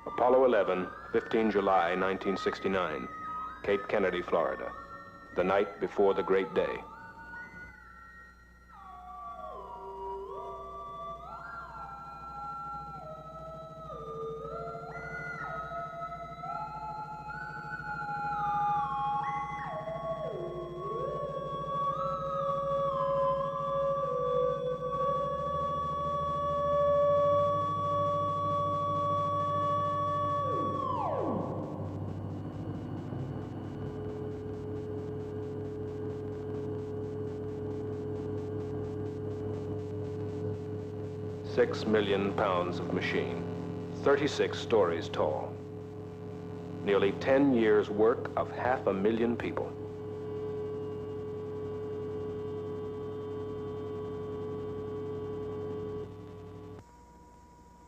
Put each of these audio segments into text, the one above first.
Apollo 11, 15 July 1969, Cape Kennedy, Florida, the night before the great day. $6 million of machine, 36 stories tall. Nearly 10 years' work of 500,000 people.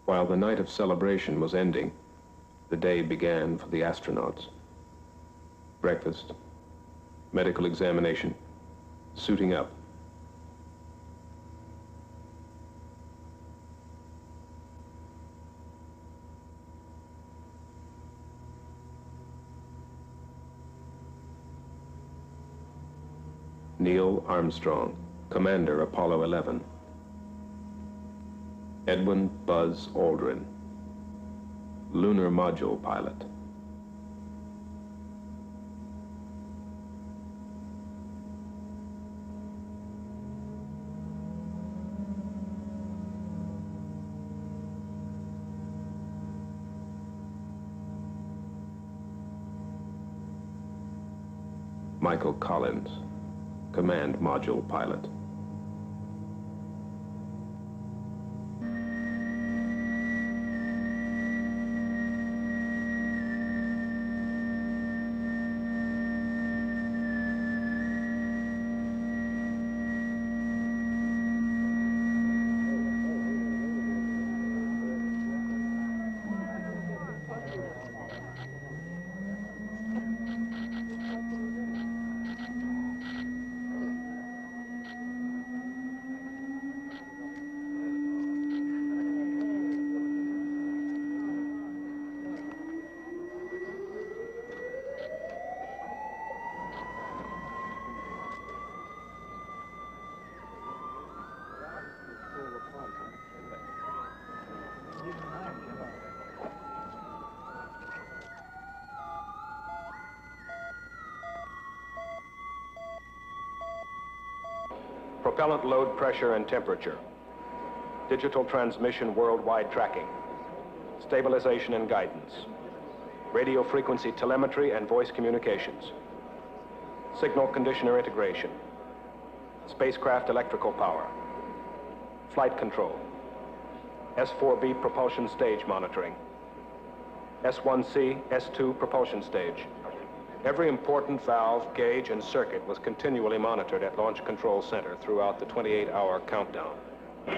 While the night of celebration was ending, the day began for the astronauts. Breakfast, medical examination, suiting up. Neil Armstrong, Commander Apollo 11. Edwin Buzz Aldrin, Lunar Module Pilot. Michael Collins, Command Module Pilot. Propellant load pressure and temperature. Digital transmission worldwide tracking. Stabilization and guidance. Radio frequency telemetry and voice communications. Signal conditioner integration. Spacecraft electrical power. Flight control. S4B propulsion stage monitoring. S1C, S2 propulsion stage. Every important valve, gauge, and circuit was continually monitored at Launch Control Center throughout the 28-hour countdown.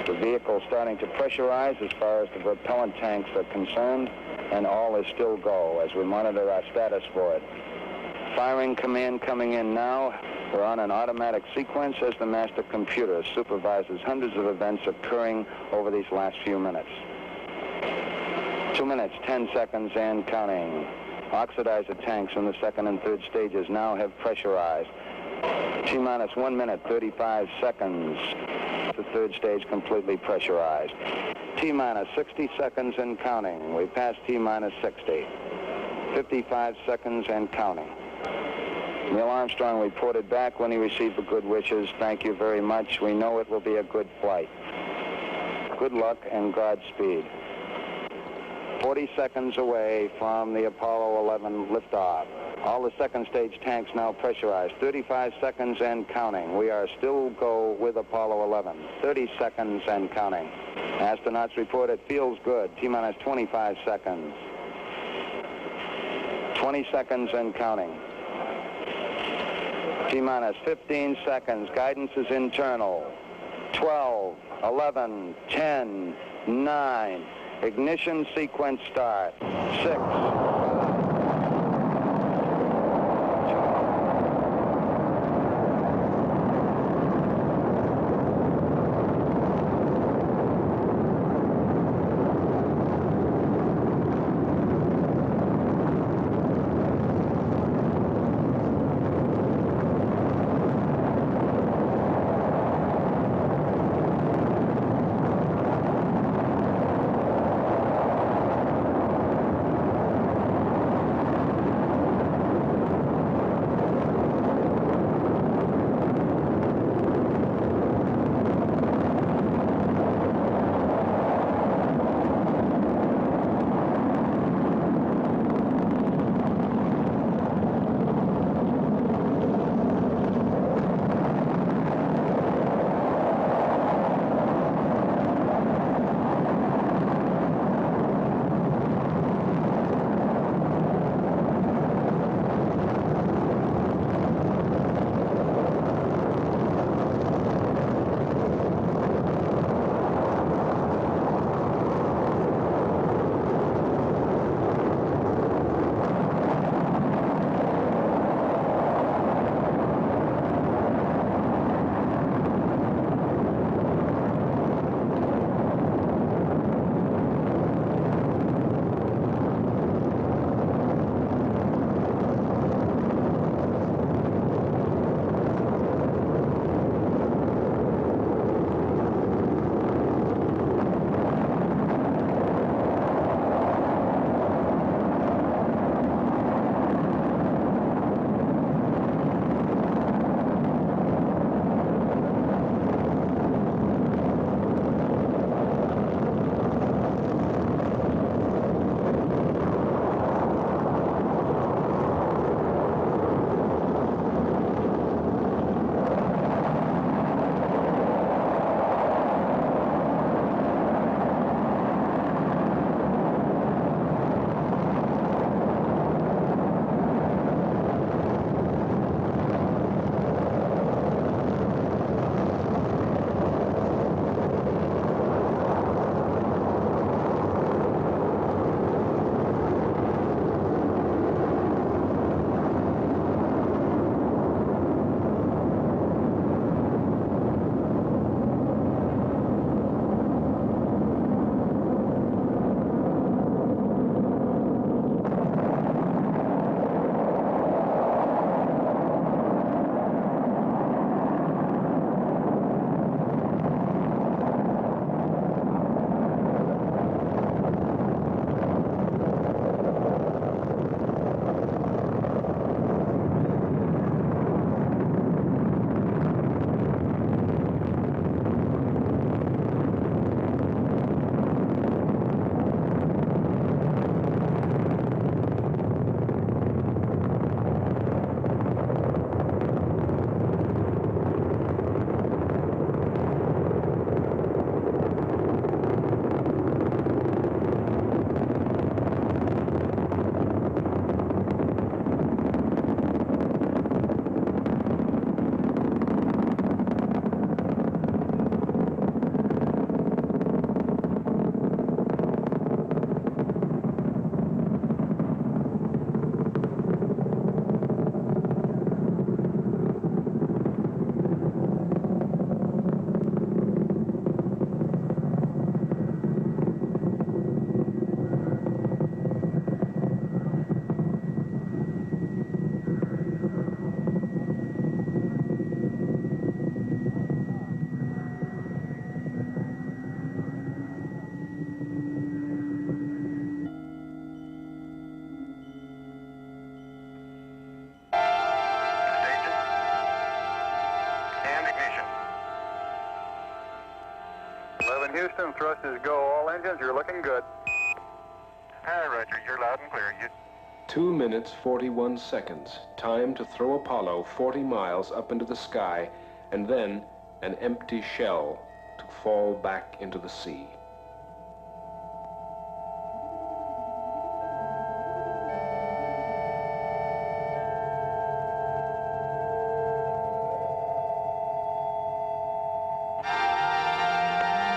The vehicle starting to pressurize as far as the propellant tanks are concerned, and all is still go as we monitor our status for it. Firing command coming in now. We're on an automatic sequence as the master computer supervises hundreds of events occurring over these last few minutes. 2 minutes, 10 seconds, and counting. Oxidizer tanks in the second and third stages now have pressurized. T-minus 1 minute, 35 seconds. The third stage completely pressurized. T-minus 60 seconds and counting. We passed T-minus 60. 55 seconds and counting. Neil Armstrong reported back when he received the good wishes. Thank you very much. We know it will be a good flight. Good luck and Godspeed. 40 seconds away from the Apollo 11 liftoff. All the second stage tanks now pressurized. 35 seconds and counting. We are still go with Apollo 11. 30 seconds and counting. Astronauts report it feels good. T-minus 25 seconds. 20 seconds and counting. T-minus 15 seconds. Guidance is internal. 12, 11, 10, 9. Ignition sequence start. 6. System thrust is go. All engines, you're looking good. Hi, Roger. You're loud and clear. 2 minutes, 41 seconds. Time to throw Apollo 40 miles up into the sky, and then an empty shell to fall back into the sea.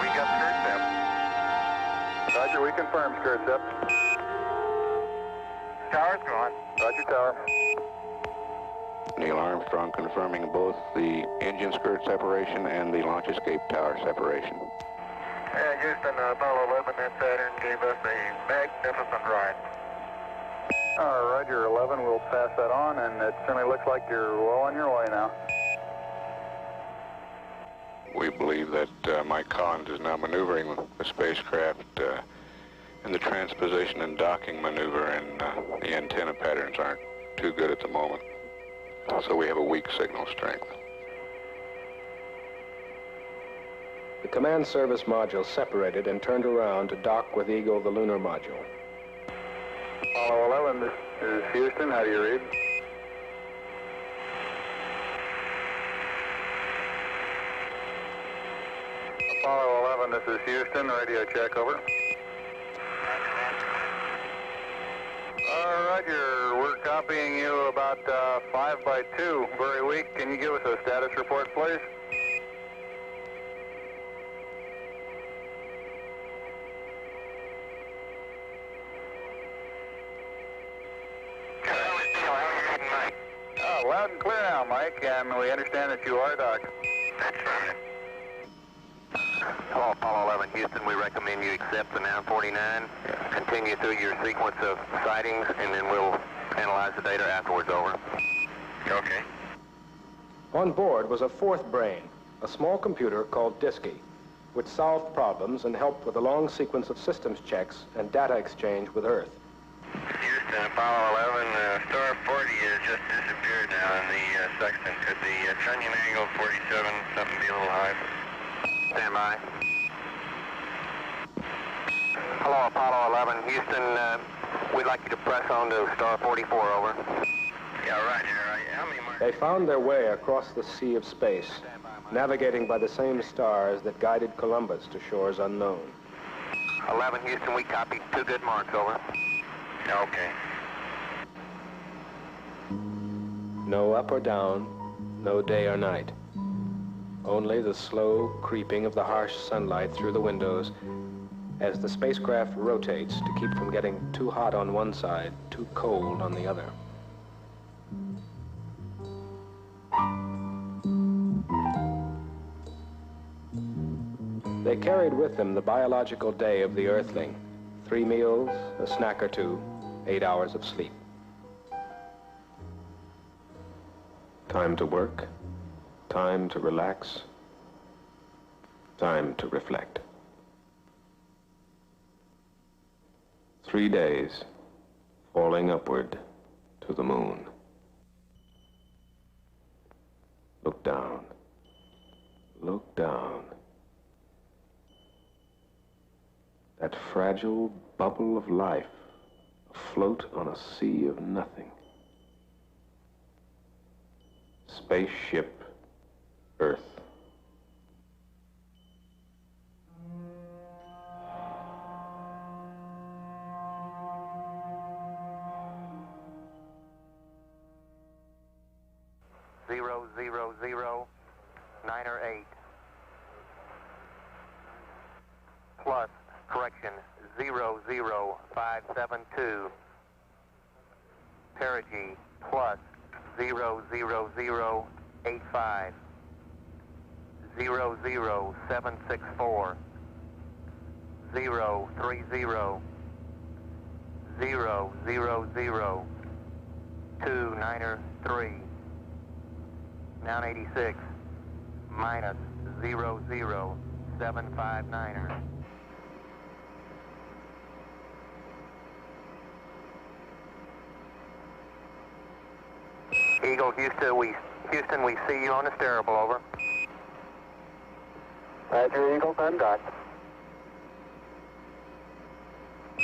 We got skirt depth. Roger, we confirm skirt depth. Tower's gone. Roger, tower. Neil Armstrong confirming both the engine skirt separation and the launch escape tower separation. Yeah, Houston, Apollo 11 and Saturn gave us a magnificent ride. Roger, 11, we'll pass that on, and it certainly looks like you're well on your way now. We believe that Mike Collins is now maneuvering the spacecraft in the transposition and docking maneuver, and the antenna patterns aren't too good at the moment. So we have a weak signal strength. The command service module separated and turned around to dock with Eagle, the lunar module. Apollo 11, this is Houston. How do you read? Apollo 11, this is Houston. Radio check, over. Roger, we're copying you about 5 by 2. Very weak. Can you give us a status report, please? Oh, loud and clear now, Mike, and we understand that you are docked. That's right. Hello, Apollo 11, Houston. We recommend you accept the 949. Continue through your sequence of sightings, and then we'll analyze the data afterwards. Over. Okay. On board was a fourth brain, a small computer called Disky, which solved problems and helped with a long sequence of systems checks and data exchange with Earth. Houston, Apollo 11, star 40 has just disappeared now in the sextant. Could the trunnion angle 47 something be a little high? Stand by. Hello, Apollo 11, Houston. We'd like you to press on to star 44. Over. Yeah, Roger. How many more? They found their way across the sea of space, navigating by the same stars that guided Columbus to shores unknown. 11, Houston. We copied 2 good marks. Over. Okay. No up or down, no day or night. Only the slow creeping of the harsh sunlight through the windows as the spacecraft rotates to keep from getting too hot on one side, too cold on the other. They carried with them the biological day of the Earthling. 3 meals, a snack or 2, 8 hours of sleep. Time to work, time to relax, time to reflect. 3 days, falling upward to the moon. Look down, look down. That fragile bubble of life afloat on a sea of nothing. Spaceship Earth. Zero, 9 or 8. Plus, correction, 00572. Perigee plus 00085. 00764. 030. 000. 293. 986 minus 00759er. Eagle, Houston, we see you on the steerable. Over. Roger, Eagle, I'm docked.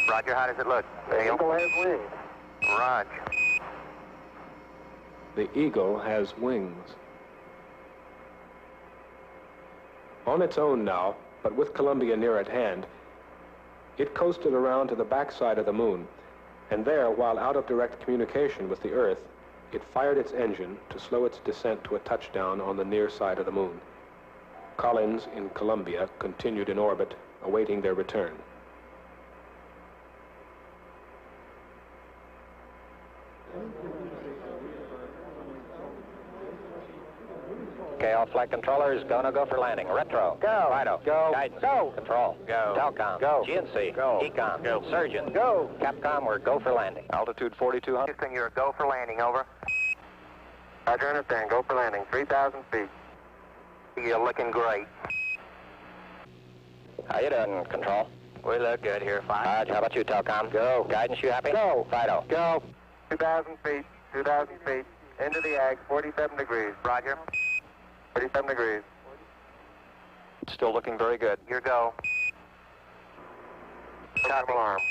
Roger, how does it look? The Eagle has wings. Roger. The Eagle has wings. On its own now, but with Columbia near at hand, it coasted around to the backside of the moon, and there, while out of direct communication with the Earth, it fired its engine to slow its descent to a touchdown on the near side of the moon. Collins in Columbia continued in orbit, awaiting their return. Okay, all flight controllers, gonna go for landing. Retro. Go. Fido. Go. Guidance. Go. Control. Go. Telcom. Go. GNC. Go. Econ. Go. Surgeon. Go. Capcom, we're go for landing. Altitude 4,200. Houston, you're a go for landing, over. Roger, understand. Go for landing. 3,000 feet. You're looking great. How you doing, Control? We look good here, fine. Roger, how about you, Telcom? Go. Guidance, you happy? Go. Fido. Go. 2,000 feet. 2,000 feet. Into the ag. 47 degrees. Roger. 47 degrees. Still looking very good. Your go. Copy. Alarm.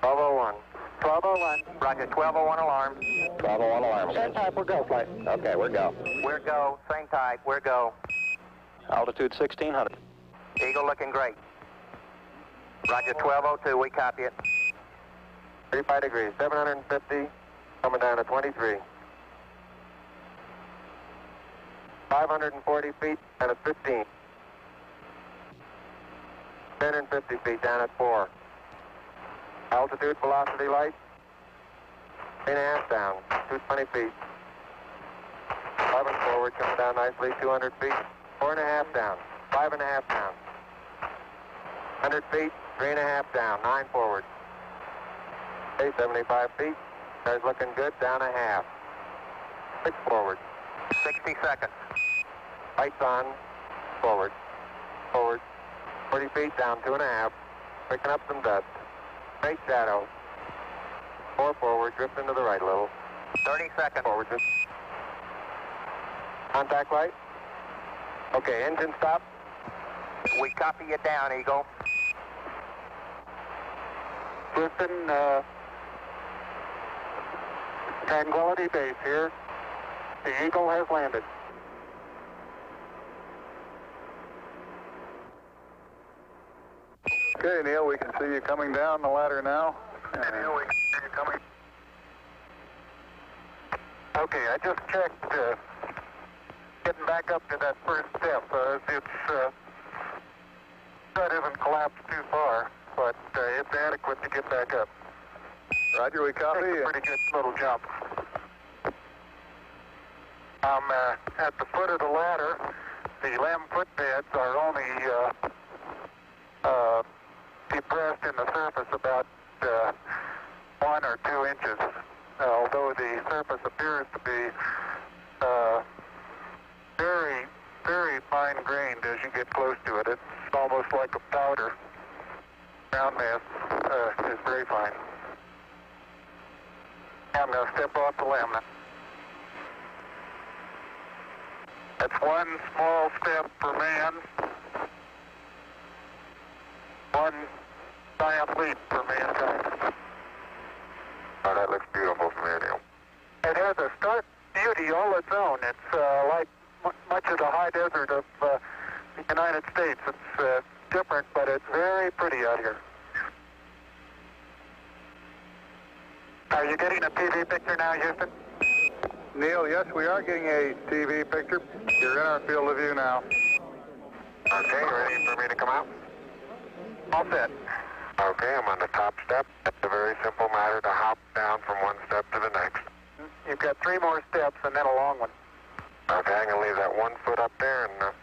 1201. 1201. Roger, 1201 alarm. 1201 alarm. Same type, we're go flight. Okay, we're go. We're go. Same type, we're go. Altitude 1,600. Eagle looking great. Roger, 1202, we copy it. 35 degrees. 750. Coming down to 23. 540 feet and at 15. 1050 feet down at 4. Altitude, velocity, light. 3.5 down, 220 feet. 11 forward, coming down nicely, 200 feet. 4.5 down, 5.5 down. 100 feet, 3.5 down, 9 forward. Okay, 75 feet. Car's looking good, down a half. 6 forward. 60 seconds. Lights on, forward, forward, 40 feet down, 2.5, picking up some dust. Straight shadow, 4 forward, drift into the right a little. 30 seconds. Forward, drift. Contact light. Okay, engine stop. We copy you down, Eagle. Houston, Tranquility Base here. The Eagle has landed. Okay, Neil, we can see you coming down the ladder now. Neil, we can see you coming. Okay, I just checked, getting back up to that first step. That isn't collapsed too far, but it's adequate to get back up. Roger, we copy. It's a pretty good little jump. I'm at the foot of the ladder. The LEM footbeds are only depressed in the surface about 1 or 2 inches, although the surface appears to be very, very fine-grained as you get close to it. It's almost like a powder. Ground mass is very fine. I'm going to step off the LEM now. That's 1 small step for man, 1 giant leap for mankind. Oh, that looks beautiful from here, Neil. It has a stark beauty all its own. It's like much of the high desert of the United States. It's different, but it's very pretty out here. Are you getting a TV picture now, Houston? Neil, yes, we are getting a TV picture. You're in our field of view now. Okay, ready for me to come out? All set. Okay, I'm on the top step. It's a very simple matter to hop down from one step to the next. You've got 3 more steps and then a long one. Okay, I'm going to leave that 1 foot up there and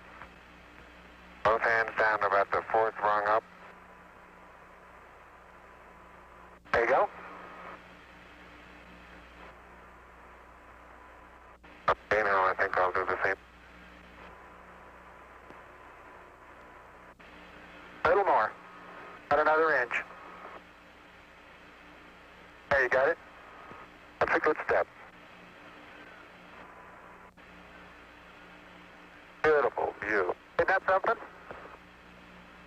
both hands down about the 4th rung up. There you go. Okay, now I think I'll do the same. A little more. About another inch. There, you got it? That's a good step. Beautiful view. Isn't that something?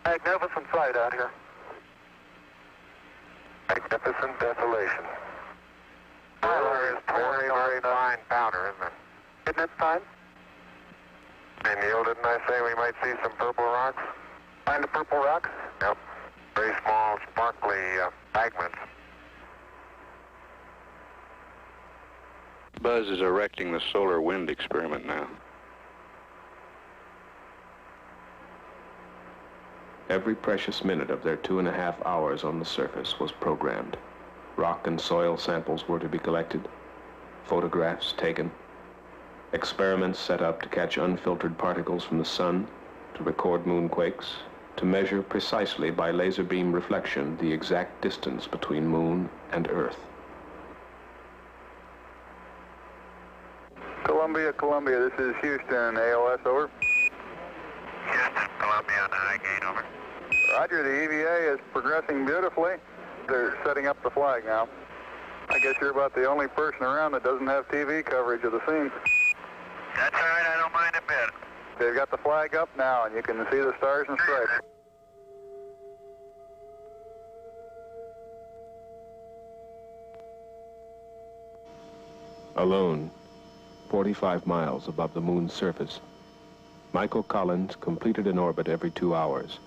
Magnificent sight out here. Magnificent desolation. Tyler is very, very fine powder, isn't it? Isn't it fine? Hey, Neil, didn't I say we might see some purple rocks? Find the purple rocks? Yep. Very small, sparkly fragments. Buzz is erecting the solar wind experiment now. Every precious minute of their 2.5 hours on the surface was programmed. Rock and soil samples were to be collected, photographs taken, experiments set up to catch unfiltered particles from the sun, to record moonquakes, to measure precisely by laser beam reflection the exact distance between Moon and Earth. Columbia, this is Houston, AOS, over. Houston, Columbia on the high gate, over. Roger, the EVA is progressing beautifully. They're setting up the flag now. I guess you're about the only person around that doesn't have TV coverage of the scene. That's all right, I don't mind a bit. They've got the flag up now, and you can see the stars and stripes. Alone, 45 miles above the Moon's surface, Michael Collins completed an orbit every 2 hours.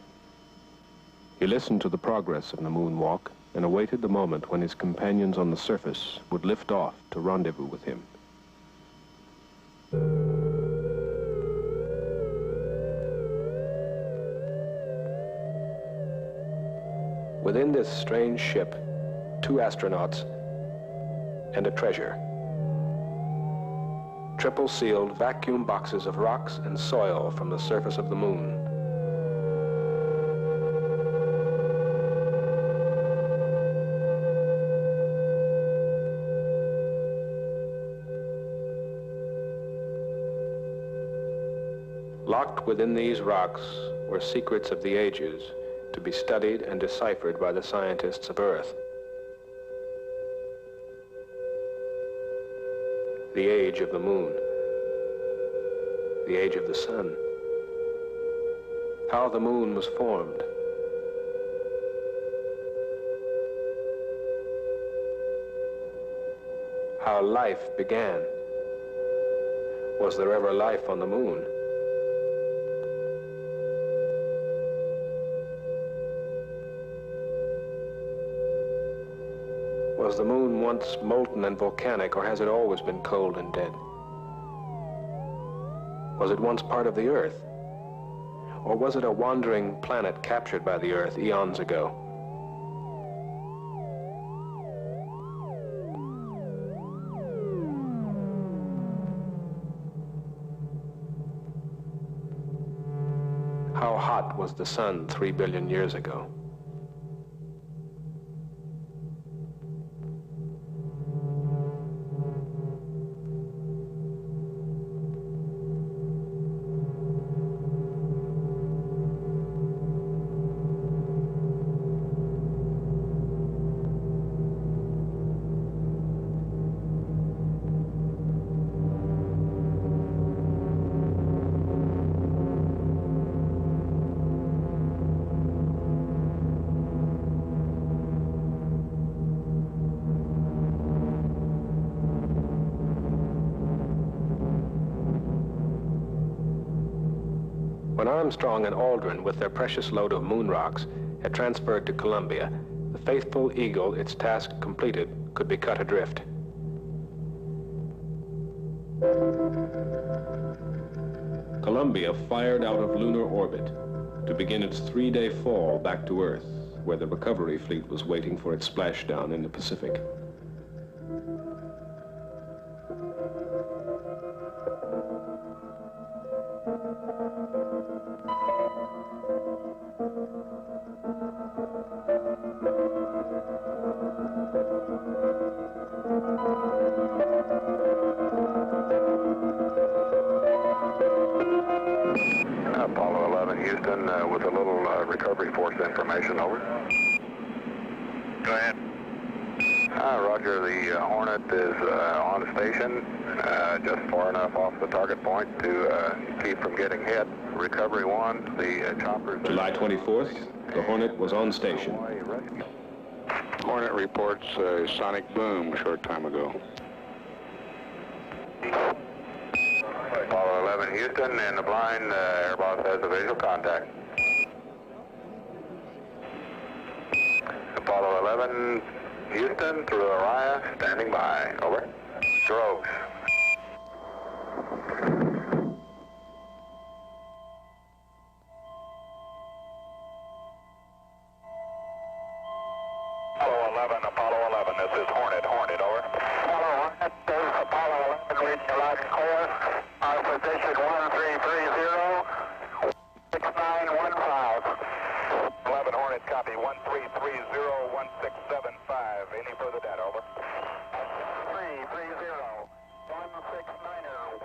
He listened to the progress of the moonwalk and awaited the moment when his companions on the surface would lift off to rendezvous with him. Within this strange ship, 2 astronauts and a treasure. Triple-sealed vacuum boxes of rocks and soil from the surface of the Moon. Locked within these rocks were secrets of the ages to be studied and deciphered by the scientists of Earth. The age of the Moon, the age of the Sun, how the Moon was formed, how life began. Was there ever life on the Moon? Was the Moon once molten and volcanic, or has it always been cold and dead? Was it once part of the Earth? Or was it a wandering planet captured by the Earth eons ago? How hot was the Sun 3 billion years ago? When Armstrong and Aldrin, with their precious load of moon rocks, had transferred to Columbia, the faithful Eagle, its task completed, could be cut adrift. Columbia fired out of lunar orbit to begin its 3-day fall back to Earth, where the recovery fleet was waiting for its splashdown in the Pacific. Apollo 11, Houston, with a little recovery force information, over. Go ahead. Roger, the Hornet is on station, just far enough off the target point to keep from getting hit. Recovery 1, the choppers... July 24th, the Hornet was on station. Hornet reports a sonic boom a short time ago. Apollo 11 Houston, and the blind air boss has a visual contact. Apollo 11 Houston through Araya, standing by. Over. Strokes. Apollo 11, this is Hornet, over. Apollo Hornet, this is Apollo 11, reading your loud and clear. Our position 1330, 6915. 11 Hornet, copy, 1330, 1675. Any further data, over? 330, 169er,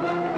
15.